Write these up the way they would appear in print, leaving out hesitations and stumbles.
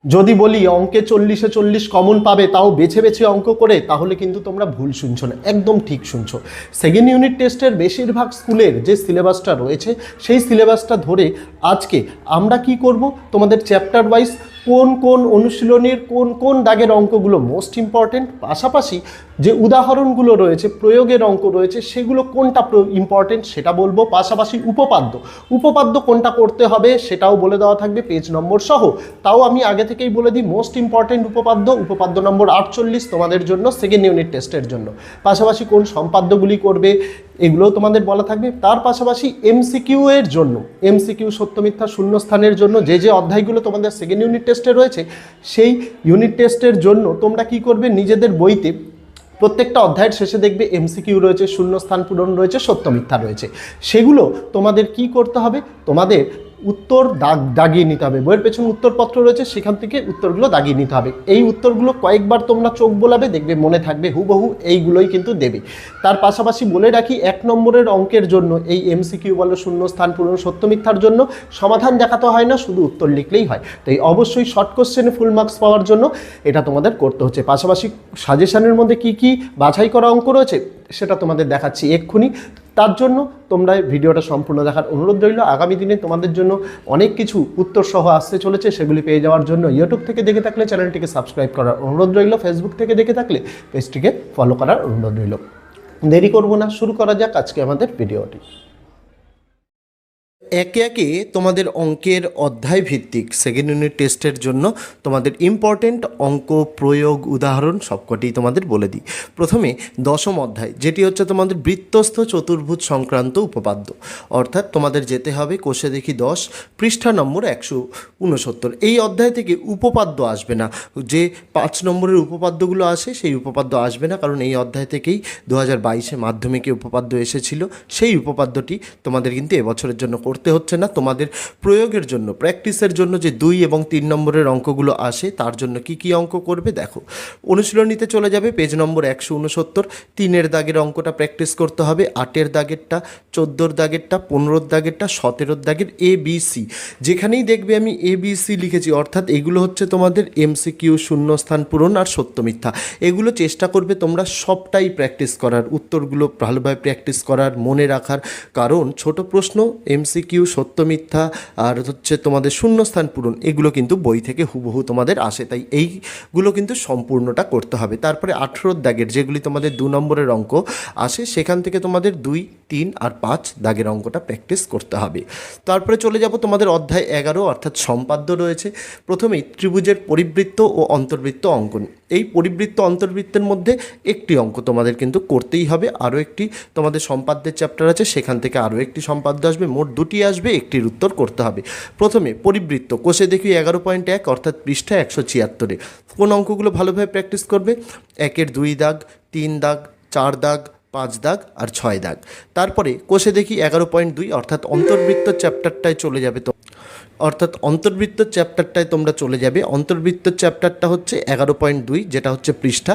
যদি বলি অঙ্কে 40-এ 40 কমন পাবে তাও বেছে বেছে অঙ্ক করে, তাহলে কিন্তু তোমরা ভুল শুনছো না, একদম ঠিক শুনছো। সেকেন্ড ইউনিট টেস্টের বেশিরভাগ স্কুলের যে সিলেবাসটা রয়েছে সেই সিলেবাসটা ধরে আজকে আমরা কি করব, তোমাদের চ্যাপ্টার ওয়াইজ কোন কোন অনুশীলনীর কোন কোন দাগের অঙ্কগুলো মোস্ট ইম্পর্টেন্ট, পাশাপাশি যে উদাহরণগুলো রয়েছে, প্রয়োগের অঙ্ক রয়েছে, সেগুলো কোনটা ইম্পর্টেন্ট সেটা বলবো। পাশাপাশি উপপাদ্য কোনটা করতে হবে সেটাও বলে দেওয়া থাকবে পেজ নম্বর সহ। তাও আমি আগে থেকেই বলে দিই, মোস্ট ইম্পর্টেন্ট উপপাদ্য নম্বর 48 তোমাদের জন্য সেকেন্ড ইউনিট টেস্টের জন্য। পাশাপাশি কোন সম্পাদ্যগুলি করবে এগুলোও তোমাদের বলা থাকবে। তার পাশাপাশি এমসিকিউ এর জন্য, এমসিকিউ সত্য মিথ্যা শূন্যস্থানের জন্য যে অধ্যায়গুলো তোমাদের সেকেন্ড ইউনিট টেস্টে রয়েছে, সেই ইউনিট টেস্টের জন্য তোমরা কি করবে, নিজেদের বইতে প্রত্যেকটা অধ্যায়ের শেষে দেখবে এমসিকিউ রয়েছে, শূন্যস্থান পূরণ রয়েছে, সত্য মিথ্যা রয়েছে। সেগুলো তোমাদের কি করতে হবে, তোমাদের উত্তর দাগিয়ে নিতে হবে। বইয়ের পেছনে উত্তরপত্র রয়েছে, সেখান থেকে উত্তরগুলো দাগিয়ে নিতে হবে। এই উত্তরগুলো কয়েকবার তোমরা চোখ বোলাবে, দেখবে মনে থাকবে হুবহু এইগুলোই কিন্তু দেবে। তার পাশাপাশি বলে রাখি, 1 নম্বরের অঙ্কের জন্য এই এমসিকিউ বলো, শূন্যস্থান পূরণ, সত্য মিথ্যার জন্য সমাধান দেখাতে হয় না, শুধু উত্তর লিখলেই হয়। তাই অবশ্যই শর্ট কোশ্চেনে ফুল মার্কস পাওয়ার জন্য এটা তোমাদের করতে হচ্ছে। পাশাপাশি সাজেশনের মধ্যে কি কি বাছাই করা অঙ্ক রয়েছে সেটা তোমাদের দেখাচ্ছি এক্ষুনি। তার জন্য তোমরা ভিডিওটা সম্পূর্ণ দেখার অনুরোধ রইল। আগামী দিনে তোমাদের জন্য অনেক কিছু উত্তর সহ আসতে চলেছে, সেগুলি পেয়ে যাওয়ার জন্য ইউটিউব থেকে দেখে থাকলে চ্যানেলটিকে সাবস্ক্রাইব করার অনুরোধ রইল, ফেসবুক থেকে দেখে থাকলে পেজটিকে ফলো করার অনুরোধ রইল। দেরি করব না, শুরু করা যাক আজকে আমাদের ভিডিওটি। একে একে তোমাদের অঙ্কের অধ্যায় ভিত্তিক সেকেন্ড ইউনিট টেস্টের জন্য তোমাদের ইম্পর্টেন্ট অঙ্ক, প্রয়োগ, উদাহরণ সবকটি তোমাদের বলে দিই। প্রথমে 10ম অধ্যায়, যেটি হচ্ছে তোমাদের বৃত্তস্থ চতুর্ভুজ সংক্রান্ত উপপাদ্য। অর্থাৎ তোমাদের যেতে হবে কোষে দেখি 10, পৃষ্ঠা নম্বর 169। এই অধ্যায় থেকে উপপাদ্য আসবে না, যে 5 নম্বরের উপপাদ্যগুলো আসে সেই উপপাদ্য আসবে না, কারণ এই অধ্যায় থেকেই 2022-এ মাধ্যমিকে উপপাদ্য এসেছিল। সেই উপপাদ্যটি তোমাদের কিন্তু এবছরের জন্য করতে হচ্ছে না। তোমাদের প্রয়োগের জন্য, প্র্যাকটিসের জন্য যে 2 এবং 3 নম্বরের অঙ্কগুলো আসে, তার জন্য কি কি অঙ্ক করবে দেখো। অনুশীলনীতে চলে যাবে পেজ নম্বর 169, 3-এর দাগের অঙ্কটা প্র্যাকটিস করতে হবে, 8-এর দাগেরটা, 14-এর দাগেরটা, 15-এর দাগেরটা, 17-এর দাগের ABC। যেখানেই দেখবে আমি ABC লিখেছি, অর্থাৎ এগুলো হচ্ছে তোমাদের এমসিকিউ, শূন্যস্থান পূরণ আর সত্য মিথ্যা। এগুলো চেষ্টা করবে তোমরা সবটাই প্র্যাকটিস করার, উত্তরগুলো ভালোভাবে প্র্যাকটিস করার, মনে রাখার। কারণ ছোট প্রশ্ন, এমসিকিউ, সত্য মিথ্যা আর হচ্ছে তোমাদের শূন্যস্থান পূরণ, এগুলো কিন্তু বই থেকে হুবহু তোমাদের আসে, তাই এইগুলো কিন্তু সম্পূর্ণটা করতে হবে। তারপরে 18-এর দাগের যেগুলি তোমাদের 2 নম্বরের অঙ্ক আসে, সেখান থেকে তোমাদের 2, 3 আর 5 দাগের অঙ্কটা প্র্যাকটিস করতে হবে। তারপরে চলে যাব তোমাদের অধ্যায় 11, অর্থাৎ সম্পাদ্য রয়েছে। প্রথমেই ত্রিভুজের পরিবৃত্ত ও অন্তর্বৃত্ত অঙ্কন। এই পরিবৃত্ত অন্তর্বৃত্তের মধ্যে একটি অঙ্ক তোমাদের কিন্তু করতেই হবে। আরও একটি তোমাদের সম্পাদ্যের চ্যাপ্টার আছে, সেখান থেকে আরও একটি সম্পাদ্য আসবে, মোট 2টি আসবে, একটির উত্তর করতে হবে। প্রথমে পরিবৃত্ত, কোষে দেখি 11.1, অর্থাৎ পৃষ্ঠা 176-এ। কোন অঙ্কগুলো ভালোভাবে প্র্যাকটিস করবে, 1-এর 2 দাগ, 3 দাগ, 4 দাগ, 5 দাগ আর 6 দাগ। তারপরে কোষে দেখি 11.2, অর্থাৎ অন্তর্বৃত্ত চ্যাপ্টারটায় চলে যাবে তো, অর্থাৎ অন্তর্বৃত্ত চ্যাপ্টারটায় তোমরা চলে যাবে। অন্তর্বৃত্ত চ্যাপ্টারটা হচ্ছে 11.2, যেটা হচ্ছে পৃষ্ঠা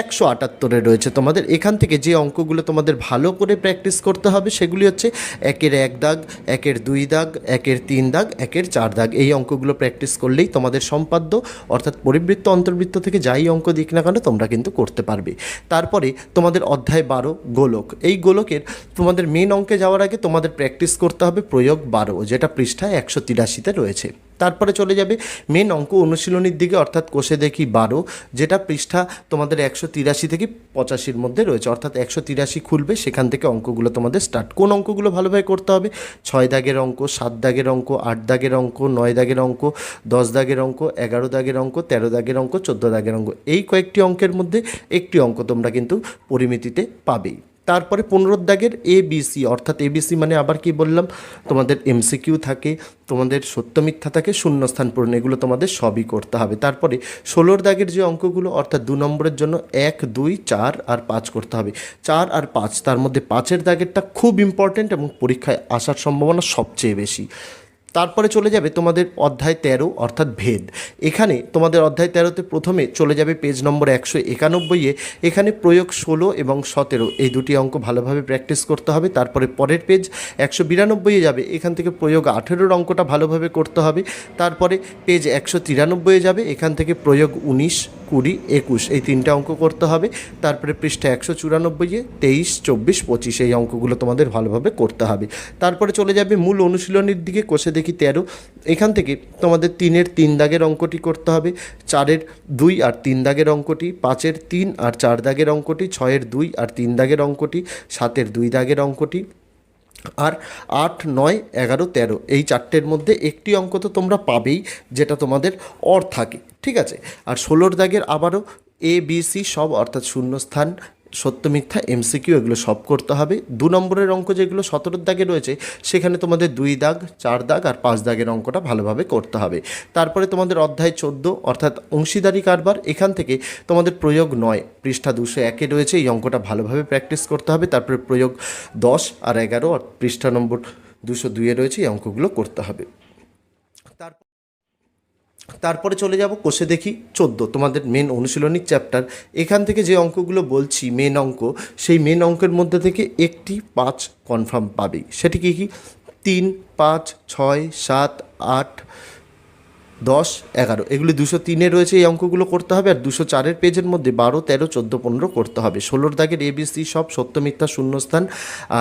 178-এ রয়েছে তোমাদের। এখান থেকে যে অঙ্কগুলো তোমাদের ভালো করে প্র্যাকটিস করতে হবে সেগুলি হচ্ছে 1-এর 1 দাগ, 1-এর 2 দাগ, 1-এর 3 দাগ, 1-এর 4 দাগ। এই অঙ্কগুলো প্র্যাকটিস করলেই তোমাদের সম্পাদ্য অর্থাৎ পরিবৃত্ত অন্তর্বৃত্ত থেকে যাই অঙ্ক দিক না কেন তোমরা কিন্তু করতে পারবে। তারপরে তোমাদের অধ্যায় 12 গোলক। এই গোলকের তোমাদের মেন অঙ্কে যাওয়ার আগে তোমাদের প্র্যাকটিস করতে হবে প্রয়োগ 12, যেটা পৃষ্ঠা 183 রয়েছে। তারপরে চলে যাবে মেন অঙ্ক অনুশীলনীর দিকে, অর্থাৎ কোষে দেখি 12, যেটা পৃষ্ঠা তোমাদের 183 থেকে 85-র মধ্যে রয়েছে, অর্থাৎ 183 খুলবে, সেখান থেকে অঙ্কগুলো তোমাদের স্টার্ট। কোন অঙ্কগুলো ভালোভাবে করতে হবে, 6 দাগের অঙ্ক, 7 দাগের অঙ্ক, 8 দাগের অঙ্ক, 9 দাগের অঙ্ক, 10 দাগের অঙ্ক, 11 দাগের অঙ্ক, 13 দাগের অঙ্ক, 14 দাগের অঙ্ক। এই কয়েকটি অঙ্কের মধ্যে একটি অঙ্ক তোমরা কিন্তু পরিমিতিতে পাবেই। তারপরে 15 দাগের ABC, অর্থাৎ ABC মানে আবার কি বললাম, তোমাদের এমসিকিউ থাকে, তোমাদের সত্য মিথ্যা থাকে, শূন্যস্থান পূরণ, এগুলো তোমাদের সবই করতে হবে। তারপরে 16 দাগের যে অঙ্কগুলো, অর্থাৎ 2 নম্বরের জন্য 1, 2, 4 আর 5 করতে হবে। 4 আর 5, তার মধ্যে 5-এর দাগেরটা খুব ইম্পর্ট্যান্ট এবং পরীক্ষায় আসার সম্ভাবনা সবচেয়ে বেশি। তারপরে চলে যাবে তোমাদের অধ্যায় 13 অর্থাৎ ভেদ। এখানে তোমাদের অধ্যায় 13তে প্রথমে চলে যাবে পেজ নম্বর 191-এ। এখানে প্রয়োগ 16 এবং 17 এই দুটি অঙ্ক ভালোভাবে প্র্যাকটিস করতে হবে। তারপরে পরের পেজ 192-এ যাবে, এখান থেকে প্রয়োগ 18-র অঙ্কটা ভালোভাবে করতে হবে। তারপরে পেজ 193-এ যাবে, এখান থেকে প্রয়োগ 19, 20, 21 এই তিনটে অঙ্ক করতে হবে। তারপরে পৃষ্ঠা 194-এ 23, 24, 25 এই অঙ্কগুলো তোমাদের ভালোভাবে করতে হবে। তারপরে চলে যাবে মূল অনুশীলনীর দিকে। কোষে দেখি 13, এখান থেকে তোমাদের 3-এর 3 দাগের অঙ্কটি করতে হবে, 4-এর 2 আর 3 দাগের অঙ্কটি, 5-এর 3 আর 4 দাগের অঙ্কটি, 6-এর 2 আর 3 দাগের অঙ্কটি, 7-এর 2 দাগের অঙ্কটি, আর 8, 9, 11, 13 এই চারটের মধ্যে একটি অঙ্ক তো তোমরা পাবেই যেটা তোমাদের অর থাকে, ঠিক আছে। আর 16-র দাগের আবারও ABC সব অর্থাৎ শূন্যস্থান, সত্য মিথ্যা, MCQ এগুলো সব করতে হবে। 2 নম্বরের অঙ্ক যেগুলো 17-র দাগে রয়েছে সেখানে তোমাদের 2 দাগ, 4 দাগ আর 5 দাগের অঙ্কটা ভালোভাবে করতে হবে। তারপরে তোমাদের অধ্যায় 14 অর্থাৎ অংশীদারি কারবার, এখান থেকে তোমাদের প্রয়োগ 9 পৃষ্ঠা 201-এ রয়েছে, এই অঙ্কটা ভালোভাবে প্র্যাকটিস করতে হবে। তারপরে প্রয়োগ 10 আর 11 আর পৃষ্ঠা নম্বর 202-এ রয়েছে, এই অঙ্কগুলো করতে হবে। তারপরে চলে যাব কোষে দেখি 14 তোমাদের মেন অনুশীলনীর চ্যাপ্টার। এখান থেকে যে অঙ্কগুলো বলছি মেন অঙ্ক, সেই মেন অঙ্কের মধ্যে থেকে একটি 5 কনফার্ম পাবেই। সেটি কি কি? 3, 5, 6, 7, 8, 10, 11 এগুলি 203-এ রয়েছে, এই অঙ্কগুলো করতে হবে। আর 204-এর পেজের মধ্যে 12, 13, 14, 15 করতে হবে। 16-র দাগের ABC সব সত্য মিথ্যা শূন্যস্থান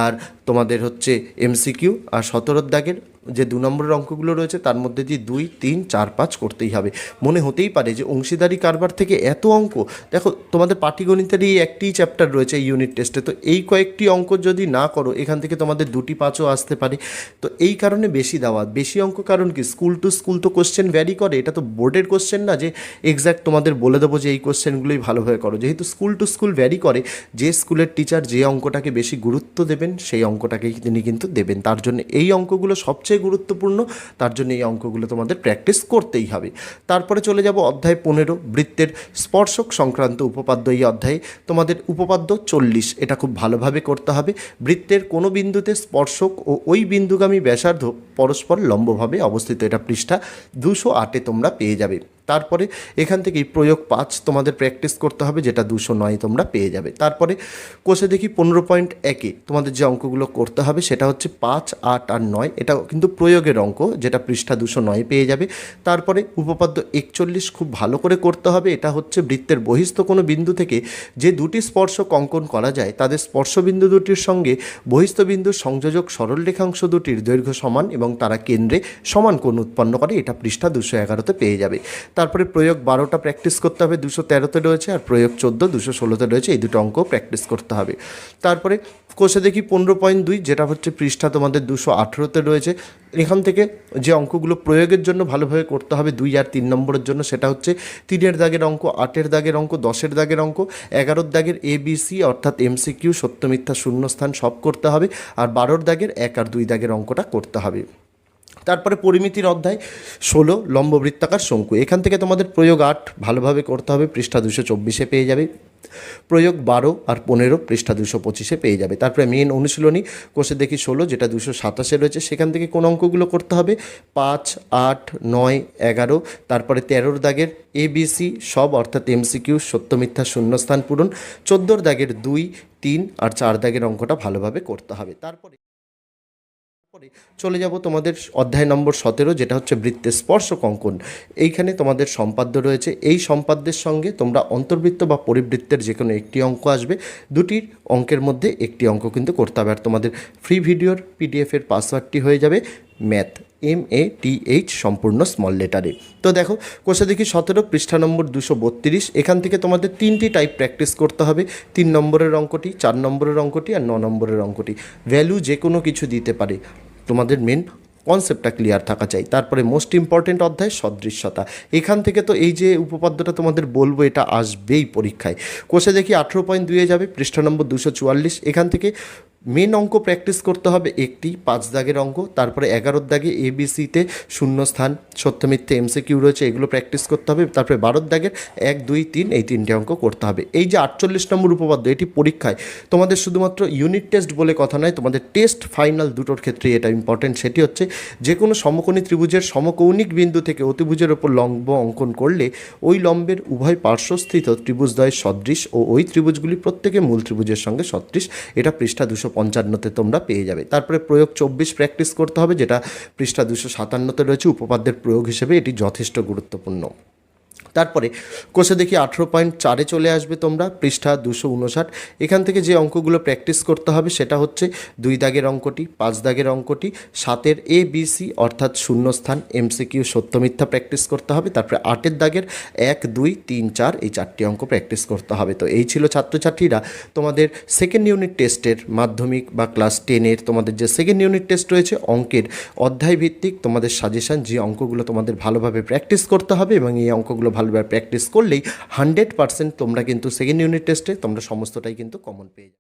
আর তোমাদের হচ্ছে MCQ। আর 17-র দাগের যে 2 নম্বরের অঙ্কগুলো রয়েছে তার মধ্যে দিয়ে 2, 3, 4, 5 করতেই হবে। মনে হতেই পারে যে অংশীদারি কারবার থেকে এত অঙ্ক, দেখো তোমাদের পাটিগণিতের এই একটি চ্যাপ্টার রয়েছে এই ইউনিট টেস্টে, তো এই কয়েকটি অঙ্ক যদি না করো এখান থেকে তোমাদের 2টি 5ও আসতে পারে। তো এই কারণে বেশি দেওয়া, বেশি অঙ্ক। কারণ কি, স্কুল টু স্কুল তো কোশ্চেন ভ্যারি করে, এটা তো বোর্ডের কোশ্চেন না যে এক্স্যাক্ট তোমাদের বলে দেবো যে এই কোশ্চেনগুলোই ভালোভাবে করো। যেহেতু স্কুল টু স্কুল ভ্যারি করে, যে স্কুলের টিচার যে অঙ্কটাকে বেশি গুরুত্ব দেবেন সেই অঙ্কটাকেই তিনি কিন্তু দেবেন। তার জন্য এই অঙ্কগুলো সবচেয়ে গুরুত্বপূর্ণ, তার জন্য এই অঙ্কগুলো তোমাদের প্র্যাকটিস করতেই হবে। তারপরে চলে যাব অধ্যায় 15 বৃত্তের স্পর্শক সংক্রান্ত উপপাদ্য। এই অধ্যায়ে তোমাদের উপপাদ্য 40 এটা খুব ভালোভাবে করতে হবে। বৃত্তের কোনো বিন্দুতে স্পর্শক ও ওই বিন্দুগামী ব্যাসার্ধ পরস্পর লম্বভাবে অবস্থিত, এটা পৃষ্ঠা 208-এ তোমরা পেয়ে যাবে। তারপরে এখান থেকেই প্রয়োগ 5 তোমাদের প্র্যাকটিস করতে হবে, যেটা 209 তোমরা পেয়ে যাবে। তারপরে কোষে দেখি 15.1-এ তোমাদের যে অঙ্কগুলো করতে হবে সেটা হচ্ছে 5, 8 আর 9, এটা কিন্তু প্রয়োগের অঙ্ক, যেটা পৃষ্ঠা 209 পেয়ে যাবে। তারপরে উপপাদ্য 41 খুব ভালো করে করতে হবে, এটা হচ্ছে বৃত্তের বহিস্থ কোনো বিন্দু থেকে যে দুটি স্পর্শক অঙ্কন করা যায় তাদের স্পর্শবিন্দু দুটির সঙ্গে বহিস্থ বিন্দুর সংযোজক সরল রেখাংশ দুটির দৈর্ঘ্য সমান এবং তারা কেন্দ্রে সমান কোণ উৎপন্ন করে, এটা পৃষ্ঠা 211-তে পেয়ে যাবে। তারপরে প্রয়োগ 12টা প্র্যাকটিস করতে হবে, 213-তে রয়েছে, আর প্রয়োগ 14, 216-তে রয়েছে, এই দুটো অঙ্ক প্র্যাকটিস করতে হবে। তারপরে কোষে দেখি 15.2 যেটা হচ্ছে পৃষ্ঠা তোমাদের 218-তে রয়েছে। এখান থেকে যে অঙ্কগুলো প্রয়োগের জন্য ভালোভাবে করতে হবে 2 আর 3 নম্বরের জন্য, সেটা হচ্ছে 3-এর দাগের অঙ্ক, 8-এর দাগের অঙ্ক, 10-এর দাগের অঙ্ক, 11-র দাগের ABC অর্থাৎ MCQ সত্য মিথ্যা শূন্যস্থান সব করতে হবে। আর 12-র দাগের 1 আর 2 দাগের অঙ্কটা করতে হবে। তারপরে পরিমিতির অধ্যায় 16 লম্ববৃত্তাকার শঙ্কু, এখান থেকে তোমাদের প্রয়োগ 8 ভালোভাবে করতে হবে, পৃষ্ঠা 224-এ পেয়ে যাবে। প্রয়োগ 12 আর 15 পৃষ্ঠা 225-এ পেয়ে যাবে। তারপরে মেন অনুশীলনী কোষে দেখি 16 যেটা 227-এ রয়েছে, সেখান থেকে কোন অঙ্কগুলো করতে হবে? 5, 8, 9, 11, তারপরে 13-র দাগের ABC সব অর্থাৎ MCQ সত্য মিথ্যা শূন্যস্থান পূরণ, 14-র দাগের 2, 3 আর 4 দাগের অঙ্কটা ভালোভাবে করতে হবে। তারপরে চলে যাব তোমাদের অধ্যায় নম্বর 17 যেটা হচ্ছে বৃত্তের স্পর্শক অঙ্কন। এইখানে তোমাদের সম্পাদ্য রয়েছে, এই সম্পাদ্যের সঙ্গে তোমরা অন্তর্বৃত্ত বা পরিবৃত্তের যে কোনো একটি অঙ্ক আসবে, দুটির অঙ্কের মধ্যে একটি অঙ্ক কিন্তু করতে হবে। আর তোমাদের ফ্রি ভিডিওর PDF-এর পাসওয়ার্ডটি হয়ে যাবে ম্যাথ, MATH সম্পূর্ণ স্মল লেটারে। তো দেখো কোষে দেখি 17 পৃষ্ঠা নম্বর 232, এখান থেকে তোমাদের 3টি টাইপ প্র্যাকটিস করতে হবে। 3 নম্বরের অঙ্কটি, 4 নম্বরের অঙ্কটি আর 9 নম্বরের অঙ্কটি। ভ্যালু যে কোনো কিছু দিতে পারে, তোমাদের মেন কনসেপ্টটা ক্লিয়ার থাকা চাই। তারপরে মোস্ট ইম্পর্টেন্ট অধ্যায় সদৃশ্যতা, এখান থেকে তো এই যে উপপাদ্যটা তোমাদের বলবো এটা আসবেই পরীক্ষায়। কোষে দেখি 18.2-এ যাবে, পৃষ্ঠা নম্বর 244, এখান থেকে মেন অঙ্ক প্র্যাকটিস করতে হবে একটি 5 দাগের অঙ্ক, তারপরে 11 দাগে এবিসিতে শূন্যস্থান সত্য মিথ্যে এমসিকিউ রয়েছে, এগুলো প্র্যাকটিস করতে হবে। তারপরে 12 দাগের 1 2 3 এই 3টে অঙ্ক করতে হবে। এই যে 48 নম্বর উপপাদ্য, এটি পরীক্ষায় তোমাদের শুধুমাত্র ইউনিট টেস্ট বলে কথা নয়, তোমাদের টেস্ট ফাইনাল দুটোর ক্ষেত্রে এটা ইম্পর্টেন্ট। সেটি হচ্ছে যে কোনো সমকোণী ত্রিভুজের সমকৌণিক বিন্দু থেকে অতিভুজের ওপর লম্ব অঙ্কন করলে ওই লম্বের উভয় পার্শ্বস্থিত ত্রিভুজদ্বয়ের সদৃশ ও ওই ত্রিভুজগুলি প্রত্যেকে মূল ত্রিভুজের সঙ্গে সদৃশ। এটা পৃষ্ঠা 255-তে তোমরা পেয়ে যাবে। তারপরে প্রয়োগ 24 প্র্যাকটিস করতে হবে, যেটা পৃষ্ঠা 257-তে রয়েছে উপপাদ্যের প্রয়োগ হিসেবে। এটি যথেষ্ট গুরুত্বপূর্ণ। তারপরে কোষে দেখি 18.4-এ চলে আসবে তোমরা, পৃষ্ঠা 259। এখান থেকে যে অঙ্কগুলো প্র্যাকটিস করতে হবে সেটা হচ্ছে 2 দাগের অঙ্কটি, 5 দাগের অঙ্কটি, 7-এর ABC অর্থাৎ শূন্যস্থান এমসিকিউ সত্য মিথ্যা প্র্যাকটিস করতে হবে। তারপরে 8-এর দাগের 1 2 3 4 এই 4টি অঙ্ক প্র্যাকটিস করতে হবে। তো এই ছিল ছাত্রছাত্রীরা তোমাদের সেকেন্ড ইউনিট টেস্টের, মাধ্যমিক বা ক্লাস 10-এর তোমাদের যে সেকেন্ড ইউনিট টেস্ট রয়েছে অঙ্কের অধ্যায় ভিত্তিক তোমাদের সাজেশন, যে অঙ্কগুলো তোমাদের ভালোভাবে প্র্যাকটিস করতে হবে এবং এই অঙ্কগুলো ভালোভাবে প্র্যাকটিস করলেই 100% তোমরা কিন্তু সেকেন্ড ইউনিট টেস্টে তোমরা সমস্তটাই কিন্তু কমন পেয়ে যাবে।